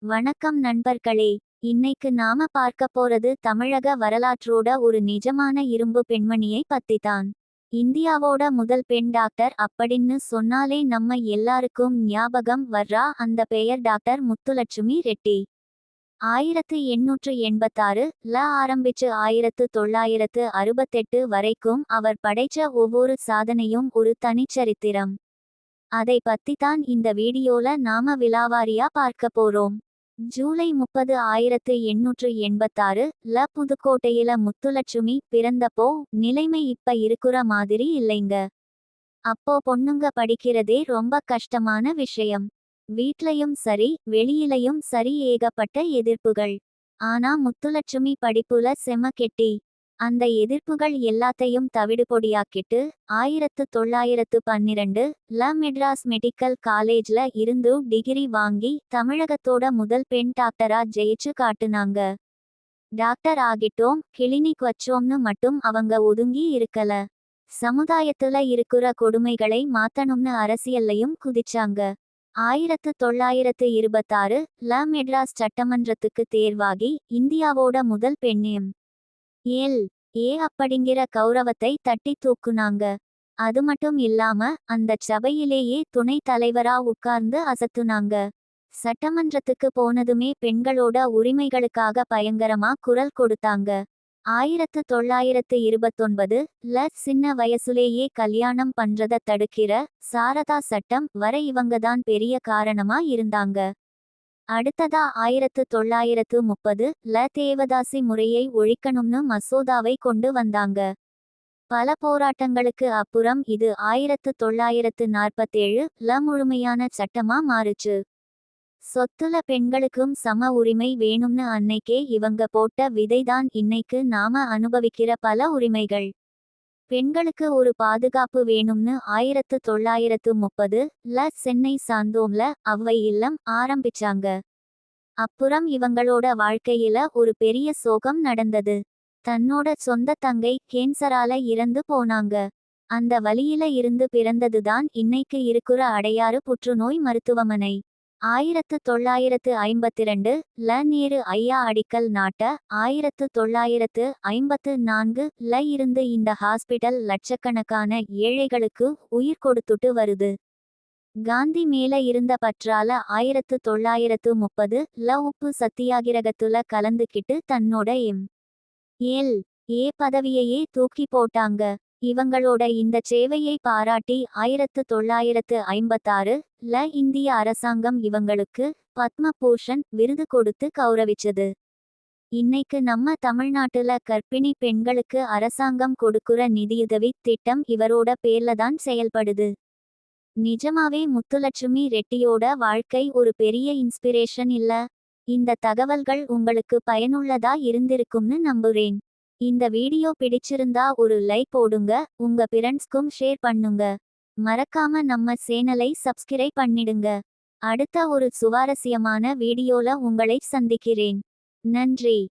வணக்கம் நண்பர்களே. இன்னைக்கு நாம பார்க்க போறது தமிழக வரலாற்றோட ஒரு நிஜமான இரும்பு பெண்மணியை பத்திதான். இந்தியாவோட முதல் பெண் டாக்டர் அப்படின்னு சொன்னாலே நம்ம எல்லாருக்கும் ஞாபகம் வர்றா அந்த பெயர் டாக்டர் முத்துலட்சுமி ரெட்டி. 1886 ஆரம்பிச்சு 1968 வரைக்கும் அவர் படைச்ச ஒவ்வொரு சாதனையும் ஒரு தனிச்சரித்திரம். அதை பத்திதான் இந்த வீடியோல நாம விலாவாரியா பார்க்க போறோம். ஜூலை 30 1886 புதுக்கோட்டையில முத்துலட்சுமி பிறந்தப்போ நிலைமை இப்ப இருக்குற மாதிரி இல்லைங்க. அப்போ பொண்ணுங்க படிக்கிறதே ரொம்ப கஷ்டமான விஷயம். வீட்லயும் சரி வெளியிலயும் சரி ஏகப்பட்ட எதிர்ப்புகள். ஆனா முத்துலட்சுமி படிப்புல செம கெட்டி. அந்த எதிர்ப்புகள் எல்லாத்தையும் தவிடுபொடியாக்கிட்டு 1912 மெட்ராஸ் மெடிக்கல் காலேஜ்ல இருந்து டிகிரி வாங்கி தமிழகத்தோட முதல் பெண் டாக்டரா ஜெயிச்சு காட்டுனாங்க. டாக்டர் ஆகிட்டோம் கிளினிக் வச்சோம்னு மட்டும் அவங்க ஒதுங்கி இருக்கல. சமுதாயத்துல இருக்கிற கொடுமைகளை மாத்தணும்னு அரசியல்லையும் குதிச்சாங்க. 1926 மெட்ராஸ் சட்டமன்றத்துக்கு தேர்வாகி இந்தியாவோட முதல் பெண் எம்.எல்.ஏ அப்படிங்கிற கௌரவத்தை தட்டி தூக்குனாங்க. அது மட்டும் இல்லாம அந்த சபையிலேயே துணை தலைவரா உட்கார்ந்து அசத்துனாங்க. சட்டமன்றத்துக்கு போனதுமே பெண்களோட உரிமைகளுக்காக பயங்கரமா குரல் கொடுத்தாங்க. 1929 சின்ன வயசுலேயே கல்யாணம் பண்றத தடுக்கிற சாரதா சட்டம் வர இவங்கதான் பெரிய காரணமா இருந்தாங்க. அடுத்ததா 1930 தேவதாசி முறையை ஒழிக்கணும்னு மசோதாவை கொண்டு வந்தாங்க. பல போராட்டங்களுக்கு அப்புறம் இது 1947 முழுமையான சட்டமா மாறுச்சு. சொத்துல பெண்களுக்கும் சம உரிமை வேணும்னு அன்னைக்கே இவங்க போட்ட விதைதான் இன்னைக்கு நாம அனுபவிக்கிற பல உரிமைகள். பெண்களுக்கு ஒரு பாதுகாப்பு வேணும்னு 1930 சென்னை சாந்தோம்ல அவ்வை இல்லம் ஆரம்பிச்சாங்க. அப்புறம் இவங்களோட வாழ்க்கையில ஒரு பெரிய சோகம் நடந்தது. தன்னோட சொந்த தங்கை கேன்சரால இறந்து போனாங்க. அந்த வலியில இருந்து பிறந்ததுதான் இன்னைக்கு இருக்கிற அடையாறு புற்றுநோய் மருத்துவமனை. 1952 நேரு ஐயா அடிக்கல் நாட்ட 1954 இருந்து இந்த ஹாஸ்பிட்டல் லட்சக்கணக்கான ஏழைகளுக்கு உயிர் கொடுத்துட்டு வருது. காந்தி மேல இருந்த பற்றால 1930 உப்பு சத்தியாகிரகத்துல கலந்துக்கிட்டு தன்னோட எம்.எல்.ஏ பதவியையே தூக்கி போட்டாங்க. இவங்களோட இந்த சேவையை பாராட்டி 1956 இந்திய அரசாங்கம் இவங்களுக்கு பத்ம பூஷன் விருது கொடுத்து கௌரவிச்சது. இன்னைக்கு நம்ம தமிழ்நாட்டுல கர்ப்பிணி பெண்களுக்கு அரசாங்கம் கொடுக்குற நிதியுதவி திட்டம் இவரோட பேர்ல தான் செயல்படுது. நிஜமாவே முத்துலட்சுமி ரெட்டியோட வாழ்க்கை ஒரு பெரிய இன்ஸ்பிரேஷன் இல்ல? இந்த தகவல்கள் உங்களுக்கு பயனுள்ளதா இருந்திருக்கும்னு நம்புறேன். இந்த வீடியோ பிடிச்சிருந்தா ஒரு லைக் போடுங்க, உங்க ஃப்ரெண்ட்ஸ்க்கும் ஷேர் பண்ணுங்க. மறக்காம நம்ம சேனலை சப்ஸ்கிரைப் பண்ணிடுங்க. அடுத்த ஒரு சுவாரஸ்யமான வீடியோல உங்களை சந்திக்கிறேன். நன்றி.